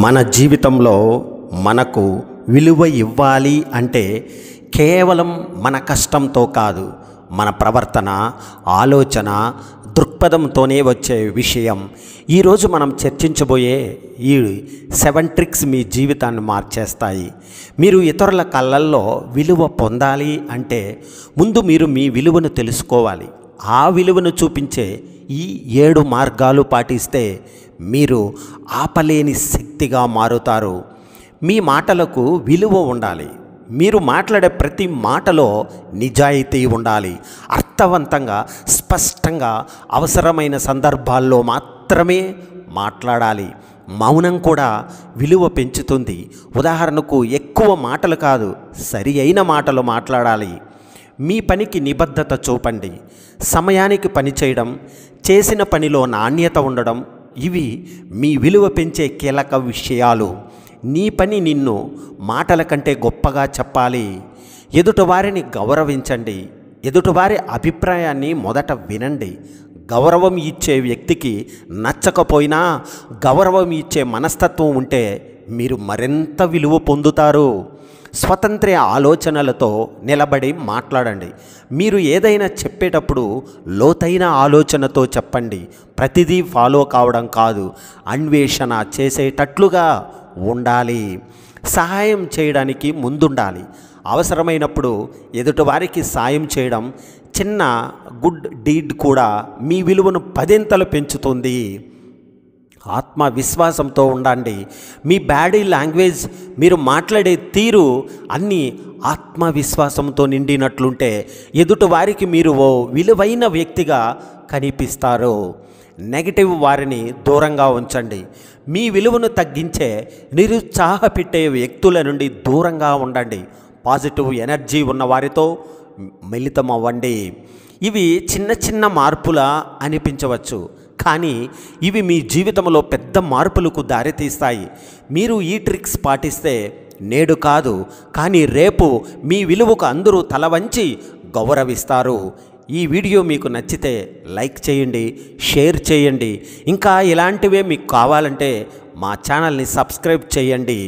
మన జీవితంలో మనకు విలువ ఇవ్వాలి అంటే కేవలం మన కష్టంతో కాదు, మన ప్రవర్తన, ఆలోచన, దృక్పథంతోనే వచ్చే విషయం. ఈరోజు మనం చర్చించబోయే ఈ 7 ట్రిక్స్ మీ జీవితాన్ని మార్చేస్తాయి. మీరు ఇతరుల కళ్ళల్లో విలువ పొందాలి అంటే ముందు మీరు మీ విలువను తెలుసుకోవాలి. ఆ విలువను చూపించే ఈ 7 మార్గాలు పాటిస్తే మీరు ఆపలేని శక్తిగా మారుతారు. మీ మాటలకు విలువ ఉండాలి. మీరు మాట్లాడే ప్రతి మాటలో నిజాయితీ ఉండాలి. అర్థవంతంగా, స్పష్టంగా, అవసరమైన సందర్భాల్లో మాత్రమే మాట్లాడాలి. మౌనం కూడా విలువ పెంచుతుంది. ఉదాహరణకు ఎక్కువ మాటలు కాదు, సరి అయిన మాటలు మాట్లాడాలి. మీ పనికి నిబద్ధత చూపండి. సమయానికి పని చేయడం, చేసిన పనిలో నాణ్యత ఉండడం, ఇవి మీ విలువ పెంచే కీలక విషయాలు. నీ పని నిన్ను మాటల కంటే గొప్పగా చెప్పాలి. ఎదుటివారిని గౌరవించండి. ఎదుటివారి అభిప్రాయాన్ని మొదట వినండి. గౌరవం ఇచ్చే వ్యక్తికి నచ్చకపోయినా గౌరవం ఇచ్చే మనస్తత్వం ఉంటే మీరు మరింత విలువ పొందుతారు. స్వతంత్ర ఆలోచనలతో నిలబడి మాట్లాడండి. మీరు ఏదైనా చెప్పేటప్పుడు లోతైన ఆలోచనతో చెప్పండి. ప్రతిదీ ఫాలో కావడం కాదు, అన్వేషణ చేసేటట్లుగా ఉండాలి. సహాయం చేయడానికి ముందుండాలి. అవసరమైనప్పుడు ఎదుటివారికి సాయం చేయడం, చిన్న గుడ్ డీడ్ కూడా మీ విలువను 10 పెంచుతుంది. ఆత్మవిశ్వాసంతో ఉండండి. మీ బాడీ లాంగ్వేజ్, మీరు మాట్లాడే తీరు అన్నీ ఆత్మవిశ్వాసంతో నిండినట్లుంటే ఎదుటివారికి మీరు ఓ విలువైన వ్యక్తిగా కనిపిస్తారు. నెగటివ్ వారిని దూరంగా ఉంచండి. మీ విలువను తగ్గించే, నిరుత్సాహపెట్టే వ్యక్తుల నుండి దూరంగా ఉండండి. పాజిటివ్ ఎనర్జీ ఉన్న వారితో మిళితమవ్వండి. ఇవి చిన్న చిన్న మార్పులా అనిపించవచ్చు, కానీ ఇవి మీ జీవితంలో పెద్ద మార్పులకు దారితీస్తాయి. మీరు ఈ ట్రిక్స్ పాటిస్తే నేడు కాదు, కానీ రేపు మీ విలువకు అందరూ తల వంచి గౌరవిస్తారు. ఈ వీడియో మీకు నచ్చితే లైక్ చేయండి, షేర్ చేయండి. ఇంకా ఇలాంటివే మీకు కావాలంటే మా ఛానల్ని సబ్స్క్రైబ్ చేయండి.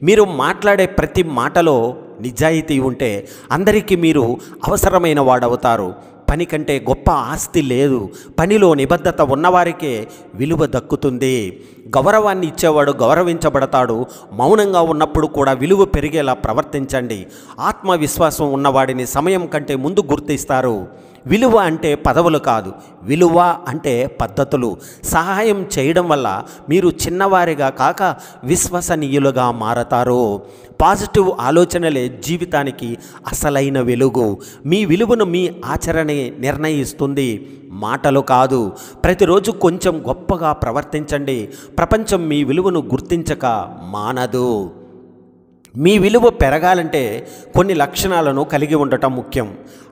మీరు మాట్లాడే ప్రతి మాటలో నిజాయితీ ఉంటే అందరికీ మీరు అవసరమైన వాడవుతారు. పని కంటే గొప్ప ఆస్తి లేదు. పనిలో నిబద్ధత ఉన్నవారికే విలువ దక్కుతుంది. గౌరవాన్ని ఇచ్చేవాడు గౌరవించబడతాడు. మౌనంగా ఉన్నప్పుడు కూడా విలువ పెరిగేలా ప్రవర్తించండి. ఆత్మవిశ్వాసం ఉన్నవాడిని సమయం కంటే ముందు గుర్తిస్తారు. విలువ అంటే పదవులు కాదు, విలువ అంటే పద్ధతులు. సహాయం చేయడం వల్ల మీరు చిన్నవారిగా కాక విశ్వసనీయులుగా మారతారు. పాజిటివ్ ఆలోచనలే జీవితానికి అసలైన వెలుగు. మీ విలువను మీ ఆచరణే నిర్ణయిస్తుంది, మాటలు కాదు. ప్రతిరోజు కొంచెం గొప్పగా ప్రవర్తించండి. ప్రపంచం మీ విలువను గుర్తించక మానదు. మీ విలువ పెరగాలంటే కొన్ని లక్షణాలను కలిగి ఉండటం ముఖ్యం.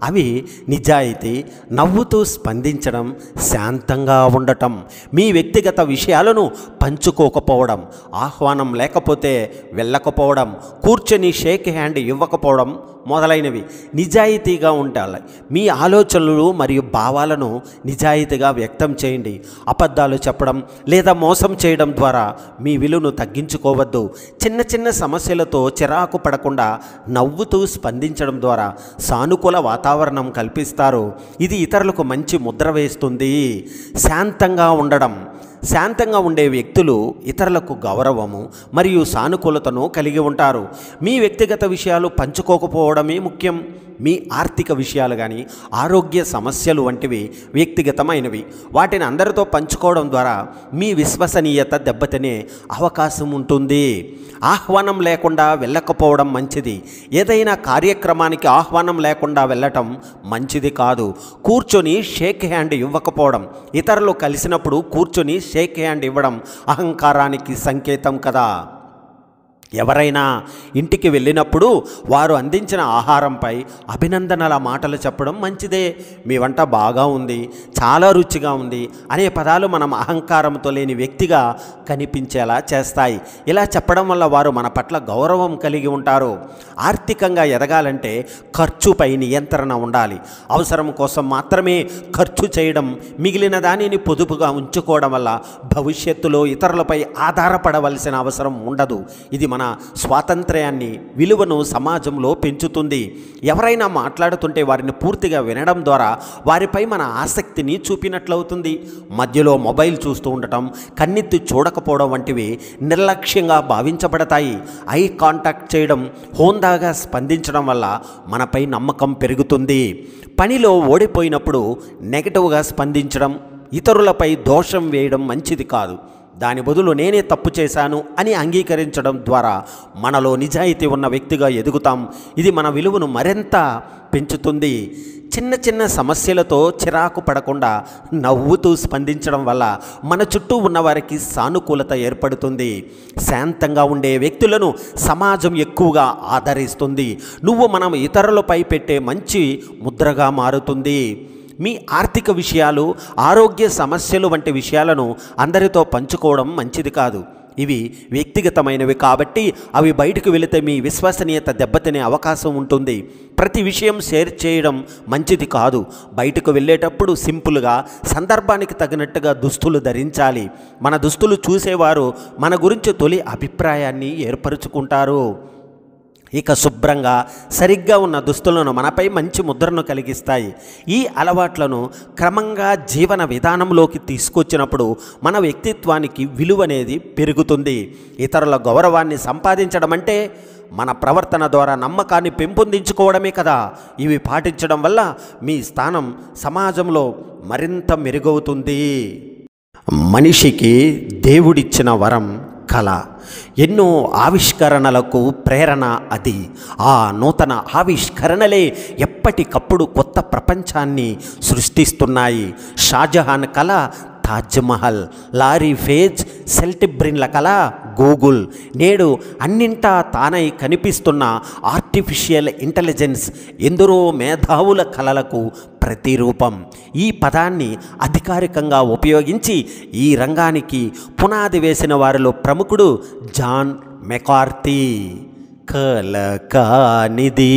అవి నిజాయితీ, నవ్వుతూ స్పందించడం, శాంతంగా ఉండటం, మీ వ్యక్తిగత విషయాలను పంచుకోకపోవడం, ఆహ్వానం లేకపోతే వెళ్ళకపోవడం, కూర్చొని షేక్ హ్యాండ్ ఇవ్వకపోవడం మొదలైనవి. నిజాయితీగా ఉండాలి. మీ ఆలోచనలు మరియు భావాలను నిజాయితీగా వ్యక్తం చేయండి. అబద్ధాలు చెప్పడం లేదా మోసం చేయడం ద్వారా మీ విలువను తగ్గించుకోవద్దు. చిన్న చిన్న సమస్యలతో చిరాకు పడకుండా నవ్వుతూ స్పందించడం ద్వారా సానుకూల వాతావరణం కల్పిస్తారు. ఇది ఇతరులకు మంచి ముద్ర వేస్తుంది. శాంతంగా ఉండడం. శాంతంగా ఉండే వ్యక్తులు ఇతరులకు గౌరవము మరియు సానుకూలతను కలిగి ఉంటారు. మీ వ్యక్తిగత విషయాలు పంచుకోకపోవడమే ముఖ్యం. మీ ఆర్థిక విషయాలు కానీ, ఆరోగ్య సమస్యలు వంటివి వ్యక్తిగతమైనవి. వాటిని అందరితో పంచుకోవడం ద్వారా మీ విశ్వసనీయత దెబ్బతినే అవకాశం ఉంటుంది. ఆహ్వానం లేకుండా వెళ్ళకపోవడం మంచిది. ఏదైనా కార్యక్రమానికి ఆహ్వానం లేకుండా వెళ్ళటం మంచిది కాదు. కూర్చొని షేక్ హ్యాండ్ ఇవ్వకపోవడం. ఇతరులు కలిసినప్పుడు కూర్చొని షేక్ హ్యాండ్ ఇవ్వడం అహంకారానికి సంకేతం కదా. ఎవరైనా ఇంటికి వెళ్ళినప్పుడు వారు అందించిన ఆహారంపై అభినందనల మాటలు చెప్పడం మంచిదే. మీ వంట బాగా ఉంది, చాలా రుచిగా ఉంది అనే పదాలు మనం అహంకారంతో లేని వ్యక్తిగా కనిపించేలా చేస్తాయి. ఇలా చెప్పడం వల్ల వారు మన పట్ల గౌరవం కలిగి ఉంటారు. ఆర్థికంగా ఎదగాలంటే ఖర్చుపై నియంత్రణ ఉండాలి. అవసరం కోసం మాత్రమే ఖర్చు చేయడం, మిగిలిన దానిని పొదుపుగా ఉంచుకోవడం వల్ల భవిష్యత్తులో ఇతరులపై ఆధారపడవలసిన అవసరం ఉండదు. ఇది మన స్వాతంత్ర్యాన్ని, విలువను సమాజంలో పెంచుతుంది. ఎవరైనా మాట్లాడుతుంటే వారిని పూర్తిగా వినడం ద్వారా వారిపై మన ఆసక్తిని చూపినట్లవుతుంది. మధ్యలో మొబైల్ చూస్తూ ఉండటం, కన్నెత్తి చూడకపోవడం వంటివి నిర్లక్ష్యంగా భావించబడతాయి. ఐ కాంటాక్ట్ చేయడం, హోందాగా స్పందించడం వల్ల మనపై నమ్మకం పెరుగుతుంది. పనిలో ఓడిపోయినప్పుడు నెగటివ్గా స్పందించడం, ఇతరులపై దోషం వేయడం మంచిది కాదు. దాని బదులు నేనే తప్పు చేశాను అని అంగీకరించడం ద్వారా మనలో నిజాయితీ ఉన్న వ్యక్తిగా ఎదుగుతాం. ఇది మన విలువను మరింత పెంచుతుంది. చిన్న చిన్న సమస్యలతో చిరాకు పడకుండా నవ్వుతూ స్పందించడం వల్ల మన చుట్టూ ఉన్నవారికి సానుకూలత ఏర్పడుతుంది. శాంతంగా ఉండే వ్యక్తులను సమాజం ఎక్కువగా ఆదరిస్తుంది. మనం ఇతరులపై పెట్టే మంచి ముద్రగా మారుతుంది. మీ ఆర్థిక విషయాలు, ఆరోగ్య సమస్యలు వంటి విషయాలను అందరితో పంచుకోవడం మంచిది కాదు. ఇవి వ్యక్తిగతమైనవి కాబట్టి అవి బయటకు వెళితే మీ విశ్వసనీయత దెబ్బతినే అవకాశం ఉంటుంది. ప్రతి విషయం షేర్ చేయడం మంచిది కాదు. బయటకు వెళ్ళేటప్పుడు సింపుల్గా, సందర్భానికి తగినట్టుగా దుస్తులు ధరించాలి. మన దుస్తులు చూసేవారు మన గురించి తొలి అభిప్రాయాన్ని ఏర్పరచుకుంటారు. ఇక శుభ్రంగా, సరిగ్గా ఉన్న దుస్తులను మనపై మంచి ముద్రను కలిగిస్తాయి. ఈ అలవాట్లను క్రమంగా జీవన విధానంలోకి తీసుకొచ్చినప్పుడు మన వ్యక్తిత్వానికి విలువ అనేది పెరుగుతుంది. ఇతరుల గౌరవాన్ని సంపాదించడం అంటే మన ప్రవర్తన ద్వారా నమ్మకాన్ని పెంపొందించుకోవడమే కదా. ఇవి పాటించడం వల్ల మీ స్థానం సమాజంలో మరింత మెరుగవుతుంది. మనిషికి దేవుడిచ్చిన వరం కళ. ఎన్నో ఆవిష్కరణలకు ప్రేరణ అది. ఆ నూతన ఆవిష్కరణలే ఎప్పటికప్పుడు కొత్త ప్రపంచాన్ని సృష్టిస్తున్నాయి. షాజహాన్ కళ తాజ్మహల్, లారీ పేజ్ సెల్టిబ్రిన్ల కళ గూగుల్, నేడు అన్నింటా తానై కనిపిస్తున్న ఆర్టిఫిషియల్ ఇంటెలిజెన్స్ ఎందరో మేధావుల కళలకు ప్రతిరూపం. ఈ పదాన్ని అధికారికంగా ఉపయోగించి ఈ రంగానికి పునాది వేసిన వారిలో ప్రముఖుడు జాన్ మెకార్థీ. కల కానిది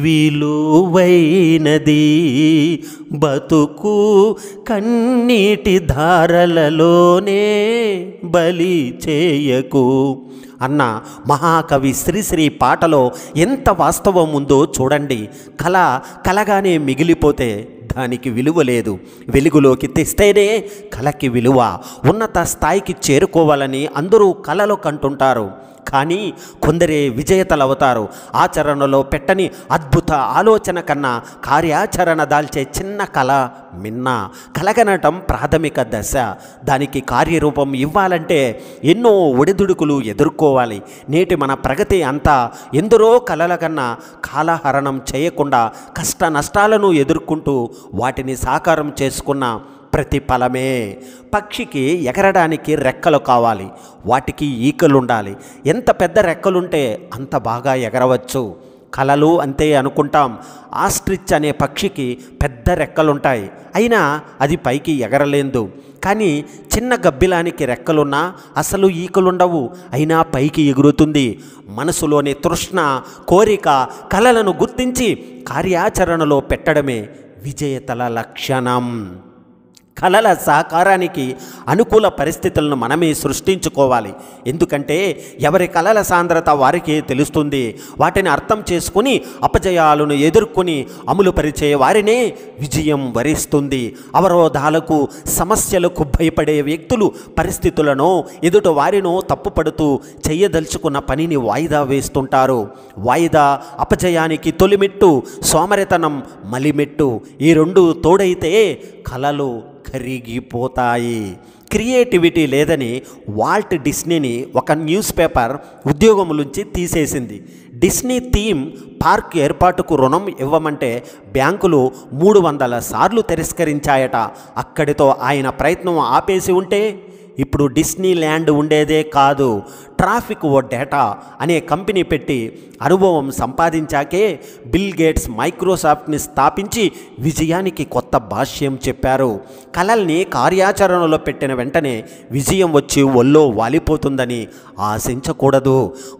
విలువైనది బతుకు కన్నీటి ధారలలోనే బలి చేయకు అన్న మహాకవి శ్రీశ్రీ పాటలో ఎంత వాస్తవం ఉందో చూడండి. కళ కలగానే మిగిలిపోతే దానికి విలువ లేదు. వెలుగులోకి తెస్తేనే కళకి విలువ. ఉన్నత స్థాయికి చేరుకోవాలని అందరూ కళలు కంటుంటారు. కానీ కొందరే విజేతలు అవుతారు. ఆచరణలో పెట్టని అద్భుత ఆలోచన కన్నా కార్యాచరణ దాల్చే చిన్న కళ మిన్న. కలగనటం ప్రాథమిక దశ. దానికి కార్యరూపం ఇవ్వాలంటే ఎన్నో ఒడిదుడుకులు ఎదుర్కోవాలి. నేటి మన ప్రగతి అంతా ఎందరో కలల కన్నా కాలహరణం చేయకుండా కష్ట నష్టాలను ఎదుర్కొంటూ వాటిని సాకారం చేసుకున్న ప్రతిఫలమే. పక్షికి ఎగరడానికి రెక్కలు కావాలి, వాటికి ఈకలుండాలి. ఎంత పెద్ద రెక్కలుంటే అంత బాగా ఎగరవచ్చు. కళలు అంతే అనుకుంటాం. ఆస్ట్రిచ్ అనే పక్షికి పెద్ద రెక్కలుంటాయి, అయినా అది పైకి ఎగరలేదు. కానీ చిన్న గబ్బిలానికి రెక్కలున్నా అసలు ఈకలుండవు, అయినా పైకి ఎగురుతుంది. మనసులోని తృష్ణ, కోరిక, కళలను గుర్తించి కార్యాచరణలో పెట్టడమే విజేతల లక్షణం. కళల సాకారానికి అనుకూల పరిస్థితులను మనమే సృష్టించుకోవాలి. ఎందుకంటే ఎవరి కళల సాంద్రత వారికే తెలుస్తుంది. వాటిని అర్థం చేసుకుని అపజయాలను ఎదుర్కొని అమలుపరిచే వారినే విజయం వరిస్తుంది. అవరోధాలకు, సమస్యలకు భయపడే వ్యక్తులు పరిస్థితులను, ఎదుట వారినో తప్పుపడుతూ చేయదలుచుకున్న పనిని వాయిదా వేస్తుంటారు. వాయిదా అపజయానికి తొలిమెట్టు, సోమరితనం మలిమెట్టు. ఈ రెండు తోడైతే కళలు కరిగిపోతాయి. క్రియేటివిటీ లేదని వాల్ట్ డిస్నీని ఒక న్యూస్ పేపర్ ఉద్యోగం నుంచి తీసేసింది. డిస్నీ థీమ్ పార్క్ ఏర్పాటుకు రుణం ఇవ్వమంటే బ్యాంకులు 300 సార్లు తిరస్కరించాయట. అక్కడితో ఆయన ప్రయత్నం ఆపేసి ఉంటే ఇప్పుడు ఇప్పుడు డిస్నీ ల్యాండ్ ఉండేదే కాదు. ట్రాఫిక్ ఓ డేటా అనే కంపెనీ పెట్టి అనుభవం సంపాదించాకే బిల్ గేట్స్ మైక్రోసాఫ్ట్ని స్థాపించి విజయానికి కొత్త భాష్యం చెప్పారు. కలల్ని కార్యాచరణలో పెట్టిన వెంటనే విజయం వచ్చి ఒళ్ళో వాలిపోతుందని ఆశించకూడదు.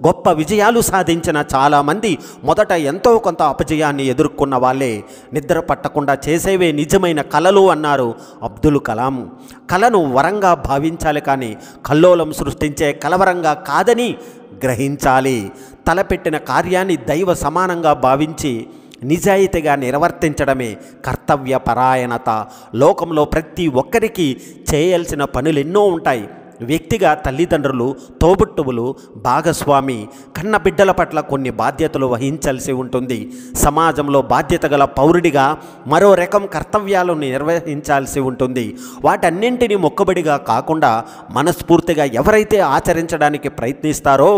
గొప్ప విజయాలు సాధించిన చాలామంది మొదట ఎంతో కొంత అపజయాన్ని ఎదుర్కొన్న వాళ్ళే. నిద్ర పట్టకుండా చేసేవే నిజమైన కలలు అన్నారు అబ్దుల్ కలాం. కలను వరంగా భావించాలి, కానీ కల్లోలం సృష్టించే కలవరంగా కాదని గ్రహించాలి. తలపెట్టిన కార్యాన్ని దైవ సమానంగా భావించి నిజాయితీగా నిర్వర్తించడమే కర్తవ్య పరాయణత. లోకంలో ప్రతి ఒక్కరికి చేయాల్సిన పనులు ఎన్నో ఉంటాయి. వ్యక్తిగా తల్లిదండ్రులు, తోబుట్టువులు, భాగస్వామి, కన్న బిడ్డల పట్ల కొన్ని బాధ్యతలు వహించాల్సి ఉంటుంది. సమాజంలో బాధ్యత గల పౌరుడిగా మరో రకం కర్తవ్యాలను నిర్వహించాల్సి ఉంటుంది. వాటన్నింటినీ మొక్కుబడిగా కాకుండా మనస్ఫూర్తిగా ఎవరైతే ఆచరించడానికి ప్రయత్నిస్తారో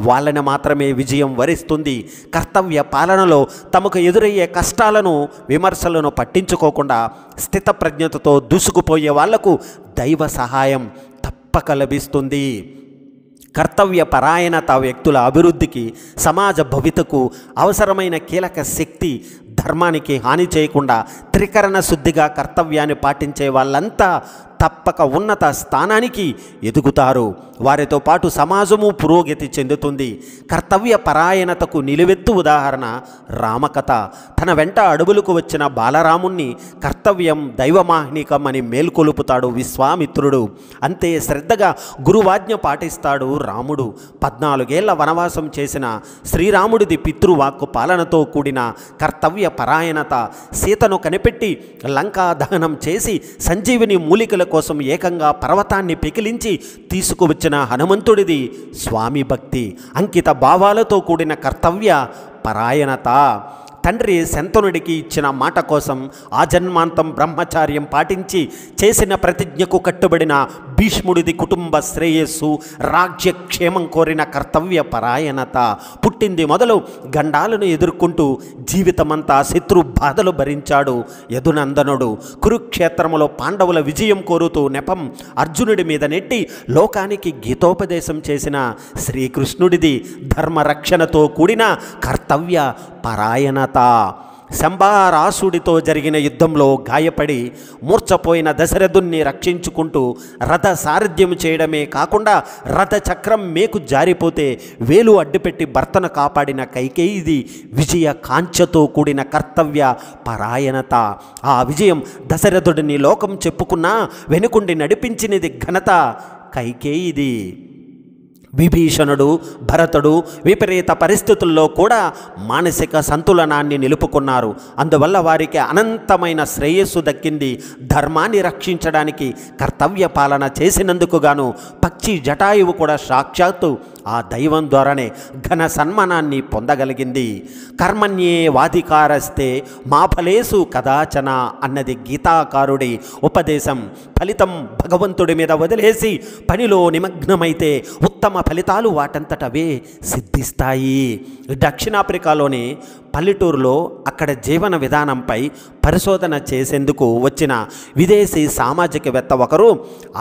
వాళ్ళని మాత్రమే విజయం వరిస్తుంది. కర్తవ్య పాలనలో తమకు ఎదురయ్యే కష్టాలను, విమర్శలను పట్టించుకోకుండా స్థితప్రజ్ఞతతో దూసుకుపోయే వాళ్లకు దైవ సహాయం తప్పక లభిస్తుంది. కర్తవ్య పరాయణత వ్యక్తుల అభివృద్ధికి, సమాజ భవితకు అవసరమైన కీలక శక్తి. ధర్మానికి హాని చేయకుండా త్రికరణ శుద్ధిగా కర్తవ్యాన్ని పాటించే వాళ్ళంతా తప్పక ఉన్నత స్థానానికి ఎదుగుతారు. వారితో పాటు సమాజము పురోగతి చెందుతుంది. కర్తవ్య పరాయణతకు నిలువెత్తు ఉదాహరణ రామకథ. తన వెంట అడవులకు వచ్చిన బాలరాముణ్ణి కర్తవ్యం దైవమాహ్నికం అని మేల్కొలుపుతాడు విశ్వామిత్రుడు. అంతే శ్రద్ధగా గురువాజ్ఞ పాటిస్తాడు రాముడు. 14 ఏళ్ల వనవాసం చేసిన శ్రీరాముడిది పితృవాక్కు పాలనతో కూడిన కర్తవ్య పరాయణత. సీతను కనిపెట్టి లంకా దహనం చేసి సంజీవిని మూలికల కోసం ఏకంగా పర్వతాన్ని పెకిలించి తీసుకువచ్చిన హనుమంతుడిది స్వామి భక్తి. అంకిత భావాలతో కూడిన కర్తవ్య పరాయణత. తండ్రి శంతనుడికి ఇచ్చిన మాట కోసం ఆజన్మాంతం బ్రహ్మచార్యం పాటించి చేసిన ప్రతిజ్ఞకు కట్టుబడిన భీష్ముడిది కుటుంబ శ్రేయస్సు, రాజ్యక్షేమం కోరిన కర్తవ్య పరాయణత. పుట్టింది మొదలు గండాలను ఎదుర్కొంటూ జీవితమంతా శత్రు బాధలు భరించాడు యదునందనుడు. కురుక్షేత్రములో పాండవుల విజయం కోరుతూ నెపం అర్జునుడి మీద నెట్టి లోకానికి గీతోపదేశం చేసిన శ్రీకృష్ణుడిది ధర్మరక్షణతో కూడిన కర్తవ్య పరాయణత. శంబారాసుడితో జరిగిన యుద్ధంలో గాయపడి మూర్ఛపోయిన దశరథుణ్ణి రక్షించుకుంటూ రథ సారథ్యం చేయడమే కాకుండా రథ చక్రం మేకు జారిపోతే వేలు అడ్డుపెట్టి భర్తను కాపాడిన కైకేయిది విజయ కాంక్షతో కూడిన కర్తవ్య పరాయణత. ఆ విజయం దశరథుడిని లోకం చెప్పుకున్నా వెనుకుండి నడిపించినది ఘనత కైకేయిది. విభీషణుడు, భరతుడు విపరీత పరిస్థితుల్లో కూడా మానసిక సంతులనాన్ని నిలుపుకున్నారు. అందువల్ల వారికి అనంతమైన శ్రేయస్సు దక్కింది. ధర్మాన్ని రక్షించడానికి కర్తవ్య పాలన చేసినందుకు గాను పక్షి జటాయువు కూడా సాక్షాత్తు ఆ దైవం ద్వారానే ఘన సన్మానాన్ని పొందగలిగింది. కర్మణ్యే వాధికారస్తే మా ఫలేసు కదాచన అన్నది గీతాకారుడి ఉపదేశం. ఫలితం భగవంతుడి మీద వదిలేసి పనిలో నిమగ్నమైతే ఉత్తమ ఫలితాలు వాటంతటవే సిద్ధిస్తాయి. దక్షిణాఫ్రికాలోని పల్లెటూరులో అక్కడ జీవన విధానంపై పరిశోధన చేసేందుకు వచ్చిన విదేశీ సామాజికవేత్త ఒకరు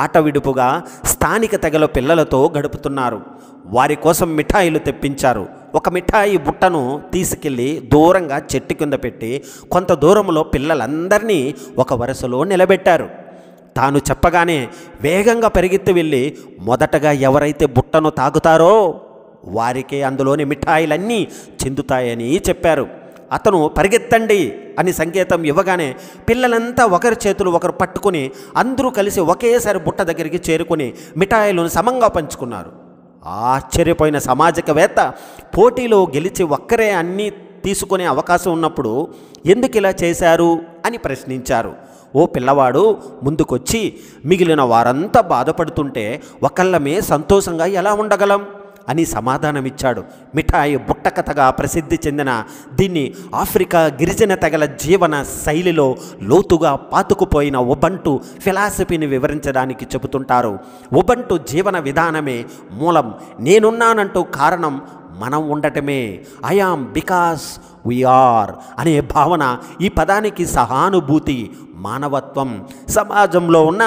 ఆట విడుపుగా స్థానిక తెగల పిల్లలతో గడుపుతున్నారు. వారి కోసం మిఠాయిలు తెప్పించారు. ఒక మిఠాయి బుట్టను తీసుకెళ్ళి దూరంగా చెట్టు కింద పెట్టి కొంత దూరంలో పిల్లలందరినీ ఒక వరుసలో నిలబెట్టారు. తాను చెప్పగానే వేగంగా పరిగెత్తి వెళ్ళి మొదటగా ఎవరైతే బుట్టను తాగుతారో వారికే అందులోని మిఠాయిలన్నీ చెందుతాయని చెప్పారు. అతను పరిగెత్తండి అని సంకేతం ఇవ్వగానే పిల్లలంతా ఒకరి చేతులు ఒకరు పట్టుకుని అందరూ కలిసి ఒకేసారి బుట్ట దగ్గరికి చేరుకుని మిఠాయిలను సమంగా పంచుకున్నారు. ఆశ్చర్యపోయిన సామాజికవేత్త పోటీలో గెలిచి ఒక్కరే అన్నీ తీసుకునే అవకాశం ఉన్నప్పుడు ఎందుకు ఇలా చేశారు అని ప్రశ్నించారు. ఓ పిల్లవాడు ముందుకొచ్చి మిగిలిన వారంతా బాధపడుతుంటే ఒకళ్ళమే సంతోషంగా ఎలా ఉండగలం అని సమాధానమిచ్చాడు. మిఠాయి బుట్ట కథగా ప్రసిద్ధి చెందిన దీన్ని ఆఫ్రికా గిరిజన తెగల జీవన శైలిలో లోతుగా పాతుకుపోయిన ఉబంటు ఫిలాసఫీని వివరించడానికి చెబుతుంటారు. ఉబంటు జీవన విధానమే మూలం. నేనున్నానంటూ కారణం మనం ఉండటమే. ఐఆమ్ బికాస్ వీఆర్ అనే భావన ఈ పదానికి సహానుభూతి, మానవత్వం. సమాజంలో ఉన్న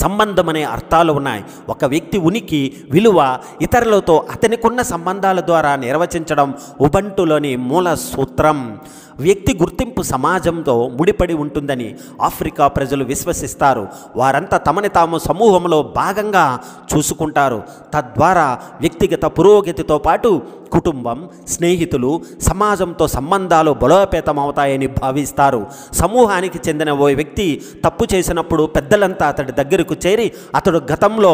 సంబంధం అనే అర్థాలు ఉన్నాయి. ఒక వ్యక్తి ఉనికి, విలువ ఇతరులతో అతనికున్న సంబంధాల ద్వారా నిర్వచించడం ఉబంటులోని మూల సూత్రం. వ్యక్తి గుర్తింపు సమాజంతో ముడిపడి ఉంటుందని ఆఫ్రికా ప్రజలు విశ్వసిస్తారు. వారంతా తమని తాము సమూహంలో భాగంగా చూసుకుంటారు. తద్వారా వ్యక్తిగత పురోగతితో పాటు కుటుంబం, స్నేహితులు, సమాజంతో సంబంధాలు బలోపేతమవుతాయని భావిస్తారు. సమూహానికి చెందిన ఓ వ్యక్తి తప్పు చేసినప్పుడు పెద్దలంతా అతడి దగ్గరకు చేరి అతడు గతంలో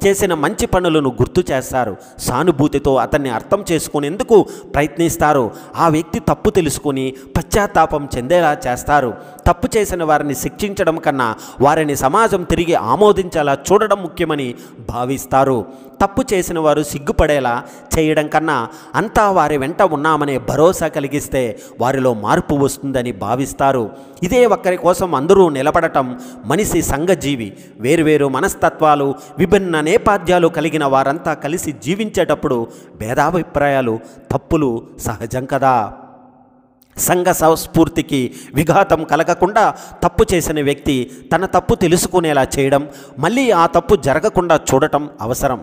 చేసిన మంచి పనులను గుర్తు చేస్తారు. సానుభూతితో అతన్ని అర్థం చేసుకునేందుకు ప్రయత్నిస్తారు. ఆ వ్యక్తి తప్పు తెలుసుకుని పశ్చాత్తాపం చెందేలా చేస్తారు. తప్పు చేసిన వారిని శిక్షించడం కన్నా వారిని సమాజం తిరిగి ఆమోదించేలా చూడడం ముఖ్యమని భావిస్తారు. తప్పు చేసిన వారు సిగ్గుపడేలా చేయడం కన్నా అంతా వారి వెంట ఉన్నామనే భరోసా కలిగిస్తే వారిలో మార్పు వస్తుందని భావిస్తారు. ఇదే ఒక్కరి కోసం అందరూ నిలబడటం. మనిషి సంఘజీవి. వేరువేరు మనస్తత్వాలు, విభిన్న నేపథ్యాలు కలిగిన వారంతా కలిసి జీవించేటప్పుడు భేదాభిప్రాయాలు, తప్పులు సహజం కదా. సంఘ సంస్ఫూర్తికి విఘాతం కలగకుండా తప్పు చేసిన వ్యక్తి తన తప్పు తెలుసుకునేలా చేయడం, మళ్ళీ ఆ తప్పు జరగకుండా చూడటం అవసరం.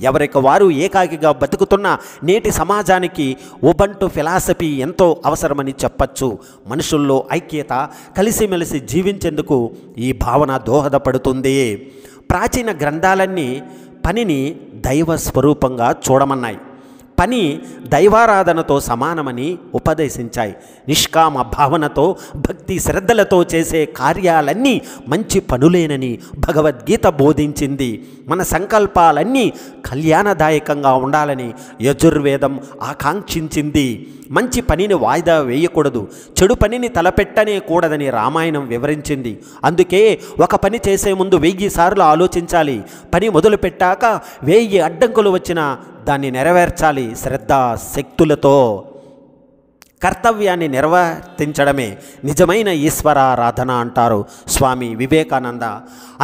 ఎవరికి వారు ఏకాకిగా బతుకుతున్న నేటి సమాజానికి ఉబంటు ఫిలాసఫీ ఎంతో అవసరమని చెప్పచ్చు. మనుషుల్లో ఐక్యత, కలిసిమెలిసి జీవించేందుకు ఈ భావన దోహదపడుతుంది. ప్రాచీన గ్రంథాలన్నీ పనిని దైవ స్వరూపంగా చూడమన్నాయి. పని దైవారాధనతో సమానమని ఉపదేశించాయి. నిష్కామ భావనతో, భక్తి శ్రద్ధలతో చేసే కార్యాలన్నీ మంచి పనులేనని భగవద్గీత బోధించింది. మన సంకల్పాలన్నీ కళ్యాణదాయకంగా ఉండాలని యజుర్వేదం ఆకాంక్షించింది. మంచి పనిని వాయిదా వేయకూడదు, చెడు పనిని తలపెట్టనే కూడదని రామాయణం వివరించింది. అందుకే ఒక పని చేసే ముందు 1000 సార్లు ఆలోచించాలి. పని మొదలు పెట్టాక 1000 అడ్డంకులు వచ్చినా దాన్ని నెరవేర్చాలి శ్రద్ధ శక్తులతో. కర్తవ్యాన్ని నిర్వర్తించడమే నిజమైన ఈశ్వరారాధన అంటారు స్వామి వివేకానంద.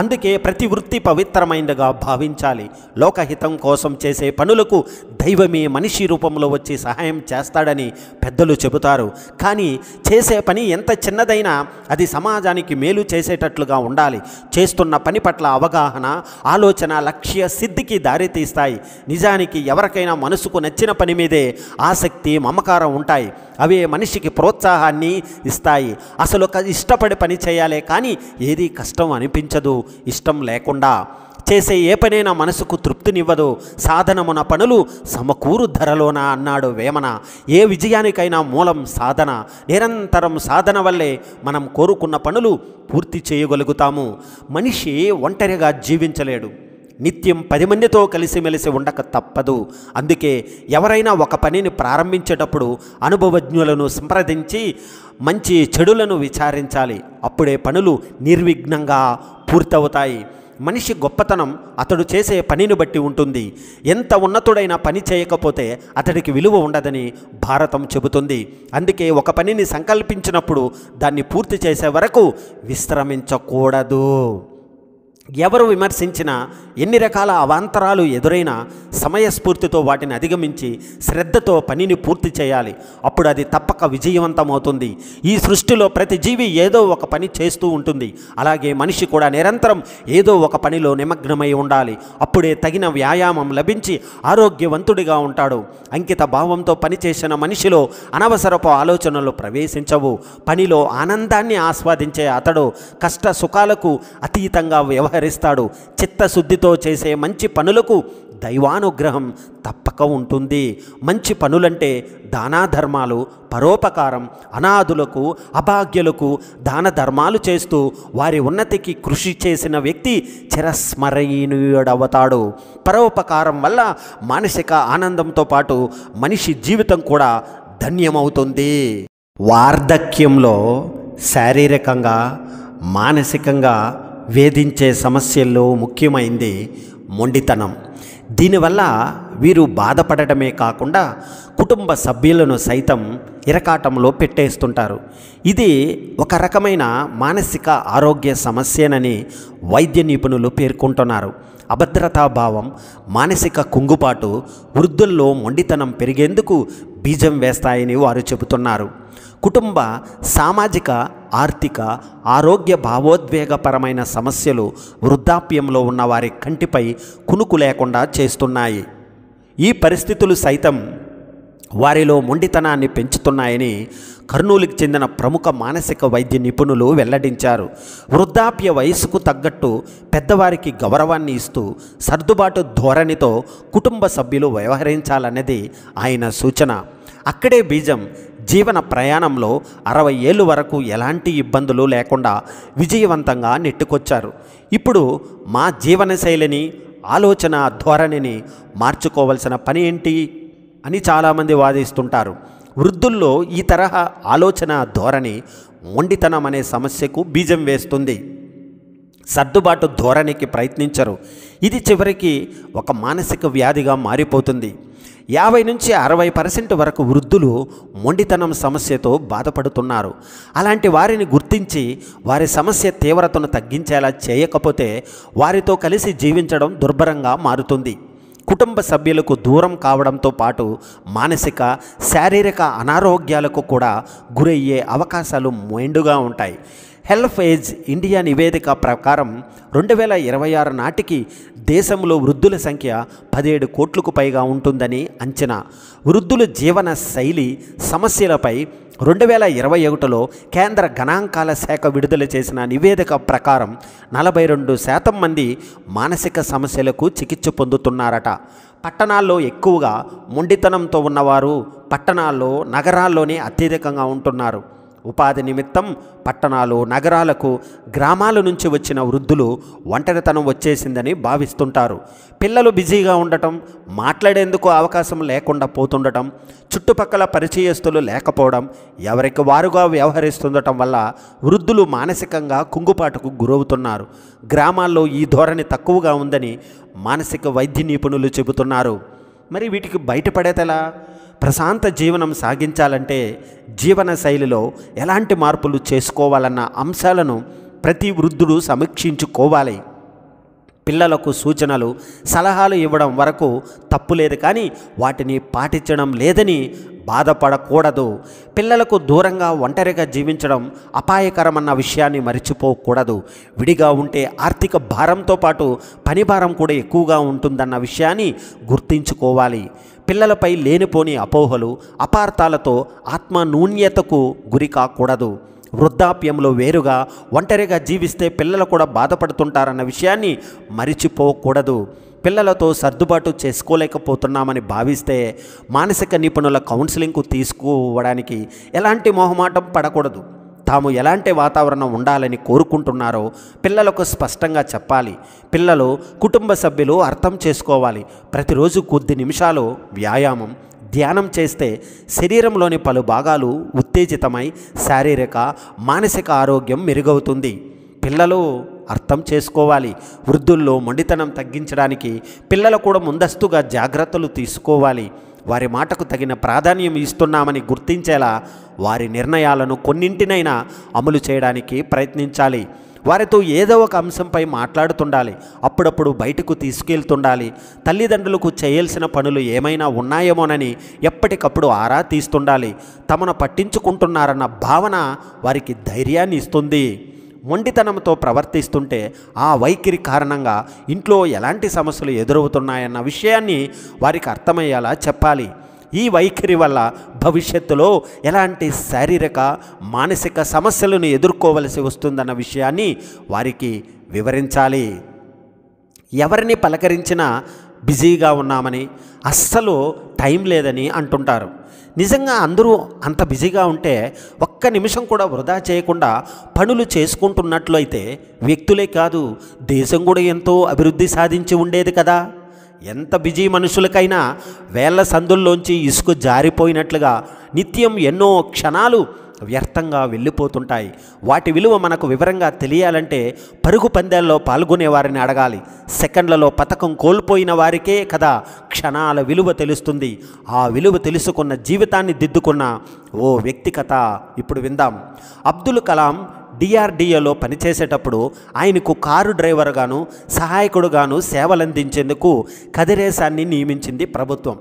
అందుకే ప్రతి వృత్తి పవిత్రమైనదిగా భావించాలి. లోకహితం కోసం చేసే పనులకు దైవమే మనిషి రూపంలో వచ్చి సహాయం చేస్తాడని పెద్దలు చెబుతారు. కానీ చేసే పని ఎంత చిన్నదైనా అది సమాజానికి మేలు చేసేటట్లుగా ఉండాలి. చేస్తున్న పని పట్ల అవగాహన, ఆలోచన లక్ష్య సిద్ధికి దారితీస్తాయి. నిజానికి ఎవరికైనా మనసుకు నచ్చిన పని మీదే ఆసక్తి, మమకారం ఉంటాయి. అవే మనిషికి ప్రోత్సాహాన్ని ఇస్తాయి. అసలు ఇష్టపడి పని చేయాలే కానీ ఏది కష్టం అనిపించదు ఇష్టం లేకుండా. చేసే ఏ పనైనా మనసుకు తృప్తినివ్వదు. సాధనమున పనులు సమకూరు ధరలోన అన్నాడు వేమన. ఏ విజయానికైనా మూలం సాధన. నిరంతరం సాధన వల్లే మనం కోరుకున్న పనులు పూర్తి చేయగలుగుతాము. మనిషి ఒంటరిగా జీవించలేడు. నిత్యం 10 మందితో కలిసిమెలిసి ఉండక తప్పదు. అందుకే ఎవరైనా ఒక పనిని ప్రారంభించేటప్పుడు అనుభవజ్ఞులను సంప్రదించి మంచి చెడులను విచారించాలి. అప్పుడే పనులు నిర్విఘ్నంగా పూర్తవుతాయి. మనిషి గొప్పతనం అతడు చేసే పనిని బట్టి ఉంటుంది. ఎంత ఉన్నతుడైనా పని చేయకపోతే అతడికి విలువ ఉండదని భారతం చెబుతుంది. అందుకే ఒక పనిని సంకల్పించినప్పుడు దాన్ని పూర్తి చేసే వరకు విశ్రమించకూడదు. ఎవరు విమర్శించినా, ఎన్ని రకాల అవాంతరాలు ఎదురైనా సమయస్ఫూర్తితో వాటిని అధిగమించి శ్రద్ధతో పనిని పూర్తి చేయాలి. అప్పుడు అది తప్పక విజయవంతమవుతుంది. ఈ సృష్టిలో ప్రతి జీవి ఏదో ఒక పని చేస్తూ ఉంటుంది. అలాగే మనిషి కూడా నిరంతరం ఏదో ఒక పనిలో నిమగ్నమై ఉండాలి. అప్పుడే తగిన వ్యాయామం లభించి ఆరోగ్యవంతుడిగా ఉంటాడు. అంకిత భావంతో పనిచేసిన మనిషిలో అనవసరపు ఆలోచనలు ప్రవేశించవు. పనిలో ఆనందాన్ని ఆస్వాదించే అతడు కష్ట సుఖాలకు అతీతంగా వ్యవహరిస్తాడు. చిత్తశుద్ధితో చేసే మంచి పనులకు దైవానుగ్రహం తప్పక ఉంటుంది. మంచి పనులంటే దానాధర్మాలు, పరోపకారం, అనాథులకు, అభాగ్యులకు దాన ధర్మాలు చేస్తూ వారి ఉన్నతికి కృషి చేసిన వ్యక్తి చిరస్మరణీయుడవుతాడు. పరోపకారం వల్ల మానసిక ఆనందంతో పాటు మనిషి జీవితం కూడా ధన్యమవుతుంది. వార్ధక్యంలో శారీరకంగా, మానసికంగా వేధించే సమస్యల్లో ముఖ్యమైనది మొండితనం. దీనివల్ల వీరు బాధపడటమే కాకుండా కుటుంబ సభ్యులను సైతం ఇరకాటంలో పెట్టేస్తుంటారు. ఇది ఒక రకమైన మానసిక ఆరోగ్య సమస్యనని వైద్య నిపుణులు పేర్కొంటున్నారు. అభద్రతాభావం, మానసిక కుంగుబాటు వృద్ధుల్లో మొండితనం పెరిగేందుకు బీజం వేస్తాయని వారు చెబుతున్నారు. కుటుంబ సామాజిక ఆర్థిక, ఆరోగ్య, భావోద్వేగపరమైన సమస్యలు వృద్ధాప్యంలో ఉన్న వారి కంటిపై కునుకు లేకుండా చేస్తున్నాయి. ఈ పరిస్థితులు సైతం వారిలో మొండితనాన్ని పెంచుతున్నాయని కర్నూలుకి చెందిన ప్రముఖ మానసిక వైద్య నిపుణులు వెల్లడించారు. వృద్ధాప్య వయసుకు తగ్గట్టు పెద్దవారికి గౌరవాన్ని ఇస్తూ సర్దుబాటు ధోరణితో కుటుంబ సభ్యులు వ్యవహరించాలన్నది ఆయన సూచన. అక్కడే బీజం. జీవన ప్రయాణంలో 60 ఏళ్ళు వరకు ఎలాంటి ఇబ్బందులు లేకుండా విజయవంతంగా నెట్టుకొచ్చారు. ఇప్పుడు మా జీవనశైలిని, ఆలోచన ధోరణిని మార్చుకోవాల్సిన పని ఏంటి అని చాలామంది వాదిస్తుంటారు. వృద్ధుల్లో ఈ తరహా ఆలోచన ధోరణి మొండితనం అనే సమస్యకు బీజం వేస్తుంది. సర్దుబాటు ధోరణికి ప్రయత్నించరు. ఇది చివరికి ఒక మానసిక వ్యాధిగా మారిపోతుంది. 50 నుంచి 60% వరకు వృద్ధులు మొండితనం సమస్యతో బాధపడుతున్నారు. అలాంటి వారిని గుర్తించి వారి సమస్య తీవ్రతను తగ్గించేలా చేయకపోతే వారితో కలిసి జీవించడం దుర్భరంగా మారుతుంది. కుటుంబ సభ్యులకు దూరం కావడంతో పాటు మానసిక, శారీరక అనారోగ్యాలకు కూడా గురయ్యే అవకాశాలు మెండుగా ఉంటాయి. హెల్త్ ఏజ్ ఇండియా నివేదిక ప్రకారం 2026 నాటికి దేశంలో వృద్ధుల సంఖ్య 17 కోట్లకు పైగా ఉంటుందని అంచనా. వృద్ధుల జీవన శైలి సమస్యలపై 2021లో కేంద్ర గణాంకాల శాఖ విడుదల చేసిన నివేదిక ప్రకారం 42% మంది మానసిక సమస్యలకు చికిత్స పొందుతున్నారట. పట్టణాల్లో ఎక్కువగా మొండితనంతో ఉన్నవారు పట్టణాల్లో, నగరాల్లోనే అత్యధికంగా ఉంటున్నారు. ఉపాధి నిమిత్తం పట్టణాలు, నగరాలకు, గ్రామాల నుంచి వచ్చిన వృద్ధులు ఒంటరితనం వచ్చేసిందని భావిస్తుంటారు. పిల్లలు బిజీగా ఉండటం, మాట్లాడేందుకు అవకాశం లేకుండా పోతుండటం, చుట్టుపక్కల పరిచయస్తులు లేకపోవడం, ఎవరికి వారుగా వ్యవహరిస్తుండటం వల్ల వృద్ధులు మానసికంగా కుంగుపాటుకు గురవుతున్నారు. గ్రామాల్లో ఈ ధోరణి తక్కువగా ఉందని మానసిక వైద్య నిపుణులు చెబుతున్నారు. మరి వీటికి బయటపడేదెలా? ప్రశాంత జీవనం సాగించాలంటే జీవన శైలిలో ఎలాంటి మార్పులు చేసుకోవాలన్న అంశాలను ప్రతి వృద్ధుడు సమీక్షించుకోవాలి. పిల్లలకు సూచనలు, సలహాలు ఇవ్వడం వరకు తప్పులేదు, కానీ వాటిని పాటించడం లేదని బాధపడకూడదు. పిల్లలకు దూరంగా ఒంటరిగా జీవించడం అపాయకరమన్న విషయాన్ని మర్చిపోకూడదు. విడిగా ఉంటే ఆర్థిక భారంతో పాటు పని భారం కూడా ఎక్కువగా ఉంటుందన్న విషయాన్ని గుర్తుంచుకోవాలి. పిల్లలపై లేనిపోని అపోహలు, అపార్థాలతో ఆత్మన్యూన్యతకు గురి కాకూడదు. వృద్ధాప్యంలో వేరుగా ఒంటరిగా జీవిస్తే పిల్లలు కూడా బాధపడుతుంటారన్న విషయాన్ని మరిచిపోకూడదు. పిల్లలతో సర్దుబాటు చేసుకోలేకపోతున్నామని భావిస్తే మానసిక నిపుణుల కౌన్సిలింగ్కు తీసుకోవడానికి ఎలాంటి మొహమాటం పడకూడదు. తాము ఎలాంటి వాతావరణం ఉండాలని కోరుకుంటున్నారో పిల్లలకు స్పష్టంగా చెప్పాలి. పిల్లలు, కుటుంబ సభ్యులు అర్థం చేసుకోవాలి. ప్రతిరోజు కొద్ది నిమిషాలు వ్యాయామం, ధ్యానం చేస్తే శరీరంలోని పలు భాగాలు ఉత్తేజితమై శారీరక, మానసిక ఆరోగ్యం మెరుగవుతుంది. పిల్లలు అర్థం చేసుకోవాలి. వృద్ధుల్లో మొండితనం తగ్గించడానికి పిల్లలు కూడా ముందస్తుగా జాగ్రత్తలు తీసుకోవాలి. వారి మాటకు తగిన ప్రాధాన్యం ఇస్తున్నామని గుర్తించేలా వారి నిర్ణయాలను కొన్నింటినైనా అమలు చేయడానికి ప్రయత్నించాలి. వారితో ఏదో ఒక అంశంపై మాట్లాడుతుండాలి. అప్పుడప్పుడు బయటకు తీసుకెళ్తుండాలి. తల్లిదండ్రులకు చేయాల్సిన పనులు ఏమైనా ఉన్నాయేమోనని ఎప్పటికప్పుడు ఆరా తీస్తుండాలి. తమను పట్టించుకుంటున్నారన్న భావన వారికి ధైర్యాన్ని ఇస్తుంది. మొండితనంతో ప్రవర్తిస్తుంటే ఆ వైఖరి కారణంగా ఇంట్లో ఎలాంటి సమస్యలు ఎదురవుతున్నాయన్న విషయాన్ని వారికి అర్థమయ్యేలా చెప్పాలి. ఈ వైఖరి వల్ల భవిష్యత్తులో ఎలాంటి శారీరక, మానసిక సమస్యలను ఎదుర్కోవలసి వస్తుందన్న విషయాన్ని వారికి వివరించాలి. ఎవరిని పలకరించినా బిజీగా ఉన్నామని, అస్సలు టైం లేదని అంటుంటారు. నిజంగా అందరూ అంత బిజీగా ఉంటే ఒక్క నిమిషం కూడా వృధా చేయకుండా పనులు చేసుకుంటున్నట్లయితే వ్యక్తులే కాదు, దేశం కూడా ఎంతో అభివృద్ధి సాధించి ఉండేది కదా. ఎంత బిజీ మనుషులకైనా వేళ్ల సందుల్లోంచి ఇసుక జారిపోయినట్లుగా నిత్యం ఎన్నో క్షణాలు వ్యర్థంగా వెళ్ళిపోతుంటాయి. వాటి విలువ మనకు వివరంగా తెలియాలంటే పరుగు పందాల్లో పాల్గొనే వారిని అడగాలి. సెకండ్లలో పతకం కోల్పోయిన వారికే కదా క్షణాల విలువ తెలుస్తుంది. ఆ విలువ తెలుసుకున్న, జీవితాన్ని దిద్దుకున్న ఓ వ్యక్తి కథ ఇప్పుడు విందాం. అబ్దుల్ కలాం డిఆర్డిఏలో పనిచేసేటప్పుడు ఆయనకు కారు డ్రైవర్గాను సహాయకుడుగాను సేవలందించేందుకు కదిరేశాన్ని నియమించింది ప్రభుత్వం.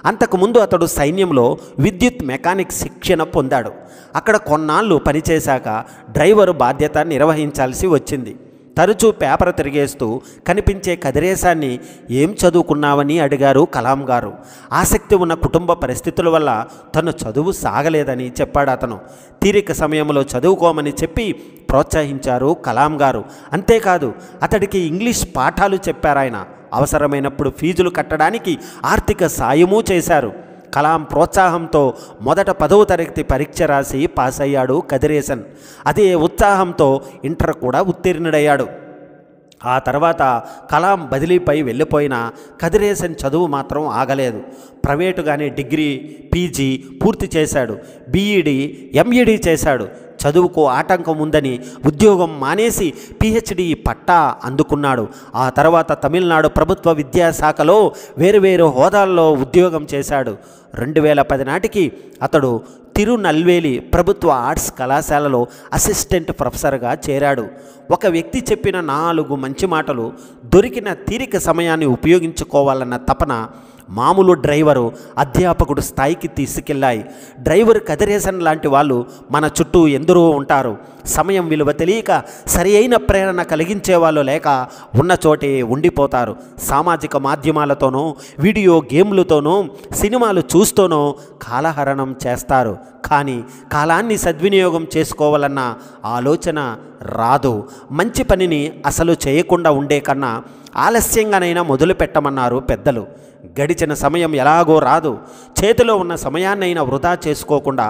అంతకుముందు అతడు సైన్యంలో విద్యుత్ మెకానిక్ శిక్షణ పొందాడు. అక్కడ కొన్నాళ్ళు పనిచేశాక డ్రైవరు బాధ్యత నిర్వహించాల్సి వచ్చింది. తరచూ పేపర్ తిరిగేస్తూ కనిపించే కదిరేశాన్ని ఏం చదువుకున్నావని అడిగారు కలాం గారు. ఆసక్తి ఉన్న కుటుంబ పరిస్థితుల వల్ల తను చదువు సాగలేదని చెప్పాడు అతను. తీరిక సమయంలో చదువుకోమని చెప్పి ప్రోత్సహించారు కలాం గారు. అంతేకాదు అతడికి ఇంగ్లీష్ పాఠాలు చెప్పారాయన. అవసరమైనప్పుడు ఫీజులు కట్టడానికి ఆర్థిక సాయమూ చేశారు. కలాం ప్రోత్సాహంతో మొదట 10వ తరగతి పరీక్ష రాసి పాస్ అయ్యాడు కదిరేశన్. అదే ఉత్సాహంతో ఇంటర్ కూడా ఉత్తీర్ణుడయ్యాడు. ఆ తర్వాత కలాం బదిలీపై వెళ్ళిపోయిన కదిరేశన్ చదువు మాత్రం ఆగలేదు. ప్రైవేటుగానే డిగ్రీ, పీజీ పూర్తి చేశాడు. బీఈడి, ఎంఈడి చేశాడు. చదువుకు ఆటంకం ఉందని ఉద్యోగం మానేసి పిహెచ్డి పట్టా అందుకున్నాడు. ఆ తర్వాత తమిళనాడు ప్రభుత్వ విద్యాశాఖలో వేరువేరు హోదాల్లో ఉద్యోగం చేశాడు. 2010 నాటికి అతడు తిరునల్వేలి ప్రభుత్వ ఆర్ట్స్ కళాశాలలో అసిస్టెంట్ ప్రొఫెసర్గా చేరాడు. ఒక వ్యక్తి చెప్పిన 4 మంచి మాటలు దొరికిన తీరిక సమయాన్ని ఉపయోగించుకోవాలన్న తపన మామూలు డ్రైవరు అధ్యాపకుడు స్థాయికి తీసుకెళ్ళాయి. డ్రైవర్ కదిరేశన్ లాంటి వాళ్ళు మన చుట్టూ ఎందరో ఉంటారు. సమయం విలువ తెలియక సరి అయిన ప్రేరణ కలిగించే వాళ్ళు లేక ఉన్న చోటే ఉండిపోతారు. సామాజిక మాధ్యమాలతోనో వీడియో గేమ్లతోనో సినిమాలు చూస్తూనో కాలహరణం చేస్తారు. కానీ కాలాన్ని సద్వినియోగం చేసుకోవాలన్న ఆలోచన రాదు. మంచి పనిని అసలు చేయకుండా ఉండే కన్నా ఆలస్యంగానైనా మొదలు పెట్టమన్నారు పెద్దలు. గడిచిన సమయం ఎలాగో రాదు. చేతిలో ఉన్న సమయాన్నైనా వృధా చేసుకోకుండా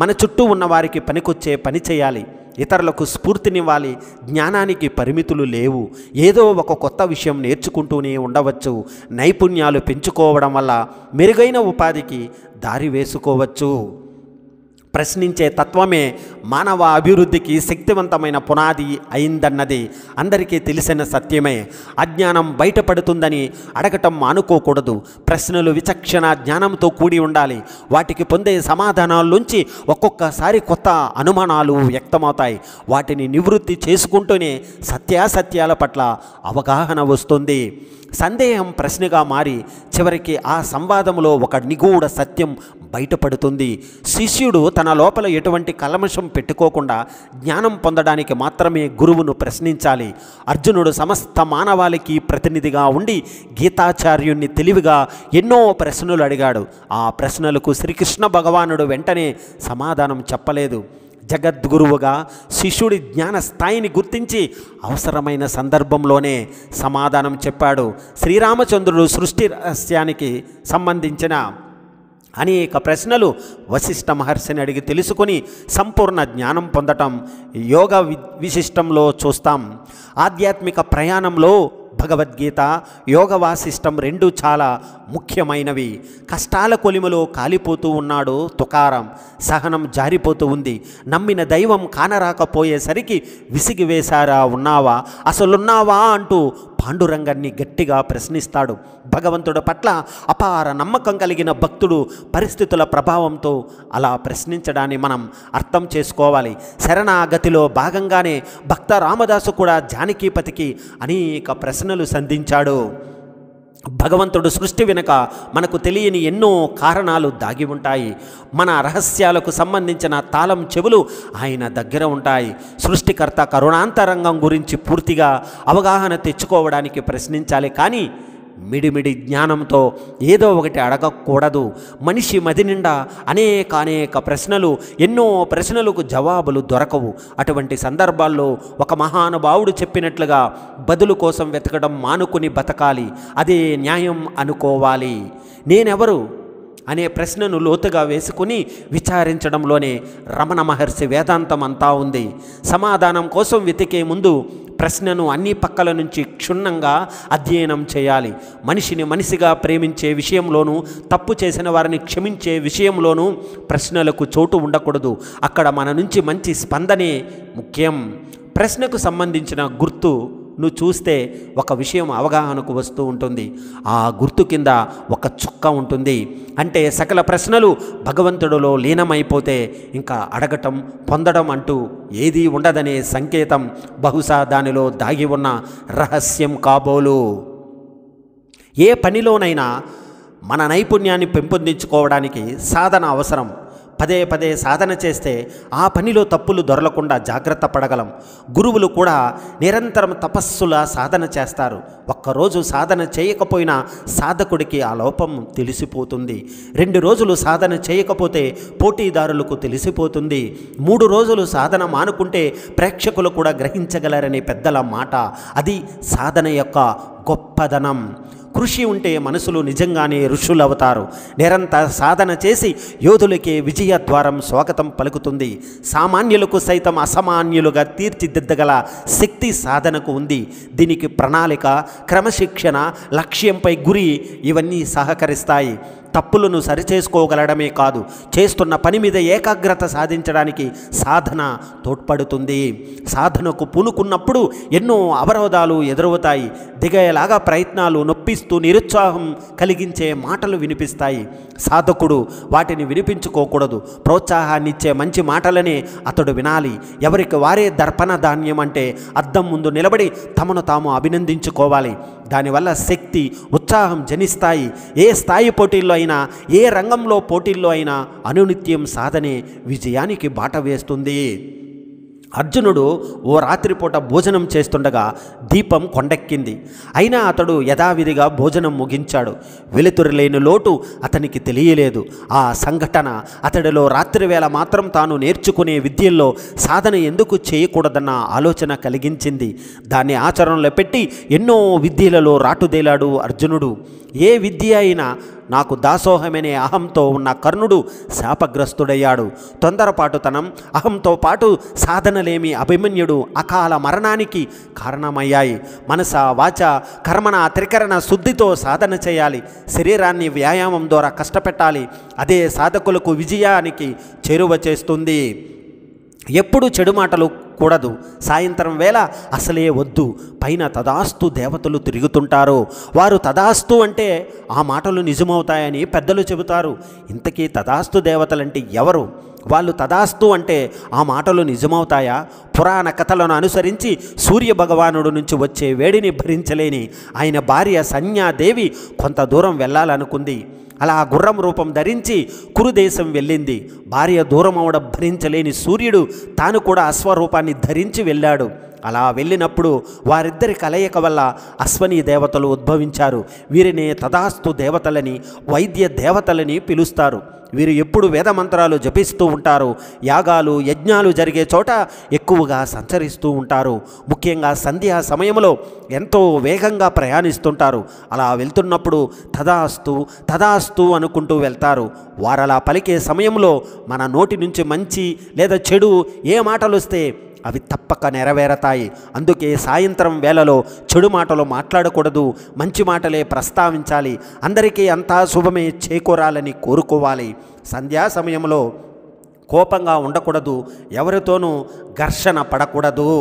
మన చుట్టూ ఉన్న వారికి పనికొచ్చే పని చేయాలి. ఇతరులకు స్ఫూర్తినివ్వాలి. జ్ఞానానికి పరిమితులు లేవు. ఏదో ఒక కొత్త విషయం నేర్చుకుంటూనే ఉండవచ్చు. నైపుణ్యాలు పెంచుకోవడం వల్ల మెరుగైన ఉపాధికి దారి వేసుకోవచ్చు. ప్రశ్నించే తత్వమే మానవ అభివృద్ధికి శక్తివంతమైన పునాది అయిందన్నది అందరికీ తెలిసిన సత్యమే. అజ్ఞానం బయటపడుతుందని అడగటం మానుకోకూడదు. ప్రశ్నలు విచక్షణ జ్ఞానంతో కూడి ఉండాలి. వాటికి పొందే సమాధానాల్లోంచి ఒక్కొక్కసారి కొత్త అనుమానాలు వ్యక్తమవుతాయి. వాటిని నివృత్తి చేసుకుంటూనే సత్యాసత్యాల పట్ల అవగాహన వస్తుంది. సందేహం ప్రశ్నగా మారి చివరికి ఆ సంవాదంలో ఒక నిగూఢ సత్యం బయటపడుతుంది. శిష్యుడు తన లోపల ఎటువంటి కల్మషం పెట్టుకోకుండా జ్ఞానం పొందడానికి మాత్రమే గురువును ప్రశ్నించాలి. అర్జునుడు సమస్త మానవాళికి ప్రతినిధిగా ఉండి గీతాచార్యుణ్ణి తెలివిగా ఎన్నో ప్రశ్నలు అడిగాడు. ఆ ప్రశ్నలకు శ్రీకృష్ణ భగవానుడు వెంటనే సమాధానం చెప్పలేదు. జగద్గురువుగా శిష్యుడి జ్ఞాన స్థాయిని గుర్తించి అవసరమైన సందర్భంలోనే సమాధానం చెప్పాడు. శ్రీరామచంద్రుడు సృష్టి రహస్యానికి సంబంధించిన అనేక ప్రశ్నలు వశిష్ఠ మహర్షిని అడిగి తెలుసుకొని సంపూర్ణ జ్ఞానం పొందటం యోగ విశిష్టంలో చూస్తాం. ఆధ్యాత్మిక ప్రయాణంలో భగవద్గీత, యోగ వాసిష్టం రెండు చాలా ముఖ్యమైనవి. కష్టాల కొలిమలో కాలిపోతూ ఉన్నాడు తుకారం. సహనం జారిపోతూ ఉంది. నమ్మిన దైవం కానరాకపోయేసరికి విసిగివేశారా, ఉన్నావా, అసలున్నావా అంటూ పాండురంగాన్ని గట్టిగా ప్రశ్నిస్తాడు. భగవంతుడి పట్ల అపార నమ్మకం కలిగిన భక్తుడు పరిస్థితుల ప్రభావంతో అలా ప్రశ్నించడాన్ని మనం అర్థం చేసుకోవాలి. శరణాగతిలో భాగంగానే భక్త రామదాసు కూడా జానకీపతికి అనేక ప్రశ్నలు సంధించాడు. భగవంతుడు సృష్టి వెనుక మనకు తెలియని ఎన్నో కారణాలు దాగి ఉంటాయి. మన రహస్యాలకు సంబంధించిన తాళం చెవులు ఆయన దగ్గర ఉంటాయి. సృష్టికర్త కరుణాంతరంగం గురించి పూర్తిగా అవగాహన తెచ్చుకోవడానికి ప్రశ్నించాలి. కానీ మిడిమిడి జ్ఞానంతో ఏదో ఒకటి అడగకూడదు. మనిషి మది నిండా అనేక ప్రశ్నలు, ఎన్నో ప్రశ్నలకు జవాబులు దొరకవు. అటువంటి సందర్భాల్లో ఒక మహానుభావుడు చెప్పినట్లుగా బదులు కోసం వెతకడం మానుకుని బతకాలి. అదే న్యాయం అనుకోవాలి. నేనెవరు అనే ప్రశ్నను లోతుగా వేసుకుని విచారించడంలోనే రమణ మహర్షి వేదాంతం అంతా ఉంది. సమాధానం కోసం వెతికే ముందు ప్రశ్నను అన్ని పక్కల నుంచి క్షుణ్ణంగా అధ్యయనం చేయాలి. మనిషిని మనిషిగా ప్రేమించే విషయంలోనూ, తప్పు చేసిన వారిని క్షమించే విషయంలోనూ ప్రశ్నలకు చోటు ఉండకూడదు. అక్కడ మన నుంచి మంచి స్పందనే ముఖ్యం. ప్రశ్నకు సంబంధించిన గుర్తు నువ్వు చూస్తే ఒక విషయం అవగాహనకు వస్తూ ఉంటుంది. ఆ గుర్తు కింద ఒక చుక్క ఉంటుంది. అంటే సకల ప్రశ్నలు భగవంతుడిలో లీనమైపోతే ఇంకా అడగటం పొందడం అంటూ ఏదీ ఉండదనే సంకేతం. బహుశా దానిలో దాగి ఉన్న రహస్యం కాబోలు. ఏ పనిలోనైనా మన నైపుణ్యాన్ని పెంపొందించుకోవడానికి సాధన అవసరం. పదే పదే సాధన చేస్తే ఆ పనిలో తప్పులు దొరలకుండా జాగ్రత్త పడగలం. గురువులు కూడా నిరంతరం తపస్సులా సాధన చేస్తారు. ఒక్కరోజు సాధన చేయకపోయినా సాధకుడికి ఆ లోపం తెలిసిపోతుంది. 2 రోజులు సాధన చేయకపోతే పోటీదారులకు తెలిసిపోతుంది. 3 రోజులు సాధన మానుకుంటే ప్రేక్షకులు కూడా గ్రహించగలరనే పెద్దల మాట. అది సాధన యొక్క గొప్పదనం. కృషి ఉంటే మనసులు నిజంగానే ఋషులవుతారు. నిరంతర సాధన చేసి యోధులకే విజయద్వారం స్వాగతం పలుకుతుంది. సామాన్యులకు సైతం అసామాన్యులుగా తీర్చిదిద్దగల శక్తి సాధనకు ఉంది. దీనికి ప్రణాళిక, క్రమశిక్షణ, లక్ష్యంపై గురి ఇవన్నీ సహకరిస్తాయి. తప్పులను సరిచేసుకోగలడమే కాదు, చేస్తున్న పని మీద ఏకాగ్రత సాధించడానికి సాధన తోడ్పడుతుంది. సాధనకు పూనుకున్నప్పుడు ఎన్నో అవరోధాలు ఎదురవుతాయి. దిగేలాగా ప్రయత్నాలు నొప్పిస్తూ నిరుత్సాహం కలిగించే మాటలు వినిపిస్తాయి. సాధకుడు వాటిని వినిపించుకోకూడదు. ప్రోత్సాహాన్నిచ్చే మంచి మాటలనే అతడు వినాలి. ఎవరికి వారే దర్పణ ధాన్యం అంటే అద్దం ముందు నిలబడి తమను తాము అభినందించుకోవాలి. దానివల్ల శక్తి, ఉత్సాహం జనిస్తాయి. ఏ స్థాయి పోటీల్లో అయినా, ఏ రంగంలో పోటీల్లో అయినా అనునిత్యం సాధనే విజయానికి బాట వేస్తుంది. అర్జునుడు ఓ రాత్రిపూట భోజనం చేస్తుండగా దీపం కొండెక్కింది. అయినా అతడు యథావిధిగా భోజనం ముగించాడు. వెలుతురు లేని లోటు అతనికి తెలియలేదు. ఆ సంఘటన అతడిలో రాత్రివేళ మాత్రం తాను నేర్చుకునే విద్యల్లో సాధన ఎందుకు చేయకూడదన్న ఆలోచన కలిగించింది. దాన్ని ఆచరణలో పెట్టి ఎన్నో విద్యలలో రాటుదేలాడు అర్జునుడు. ఏ విద్య అయినా నాకు దాసోహమనే అహంతో ఉన్న కర్ణుడు శాపగ్రస్తుడయ్యాడు. తొందరపాటుతనం, అహంతో పాటు సాధనలేమి అభిమన్యుడు అకాల మరణానికి కారణమయ్యాయి. మనస, వాచ, కర్మణ త్రికరణ శుద్ధితో సాధన చేయాలి. శరీరాన్ని వ్యాయామం ద్వారా కష్టపెట్టాలి. అదే సాధకులకు విజయానికి చేరువ చేస్తుంది. ఎప్పుడు చెడు మాటలు కూడదు. సాయంత్రం వేళ అసలే వద్దు. పైన తదాస్తు దేవతలు తిరుగుతుంటారు. వారు తదాస్తు అంటే ఆ మాటలు నిజమవుతాయని పెద్దలు చెబుతారు. ఇంతకీ తదాస్తు దేవతలంటే ఎవరు? వాళ్ళు తదాస్తు అంటే ఆ మాటలు నిజమవుతాయా? పురాణ కథలను అనుసరించి సూర్య భగవానుడు నుంచి వచ్చే వేడిని భరించలేని ఆయన భార్య సంజ్ఞాదేవి కొంత దూరం వెళ్ళాలనుకుంది. అలా గుర్రం రూపం ధరించి కురుదేశం వెళ్ళింది. భార్య దూరం అవడం భరించలేని సూర్యుడు తాను కూడా అశ్వరూపాన్ని ధరించి వెళ్ళాడు. అలా వెళ్ళినప్పుడు వారిద్దరి కలయిక వల్ల అశ్వనీ దేవతలు ఉద్భవించారు. వీరిని తదాస్తు దేవతలని, వైద్య దేవతలని పిలుస్తారు. వీరు ఎప్పుడు వేదమంత్రాలు జపిస్తూ ఉంటారు. యాగాలు, యజ్ఞాలు జరిగే చోట ఎక్కువగా సంచరిస్తూ ఉంటారు. ముఖ్యంగా సంధ్యా సమయంలో ఎంతో వేగంగా ప్రయాణిస్తుంటారు. అలా వెళ్తున్నప్పుడు తదాస్తు తదాస్తు అనుకుంటూ వెళ్తారు. వారలా పలికే సమయంలో మన నోటి నుంచి మంచి లేదా చెడు ఏ మాటలు వస్తే అవి తప్పక నెరవేరతాయి. అందుకే సాయంత్రం వేళలో చెడు మాటలు మాట్లాడకూడదు. మంచి మాటలే ప్రస్తావించాలి. అందరికీ అంతా శుభమే చేకూరాలని కోరుకోవాలి. సంధ్యా సమయంలో కోపంగా ఉండకూడదు. ఎవరితోనూ ఘర్షణ పడకూడదు.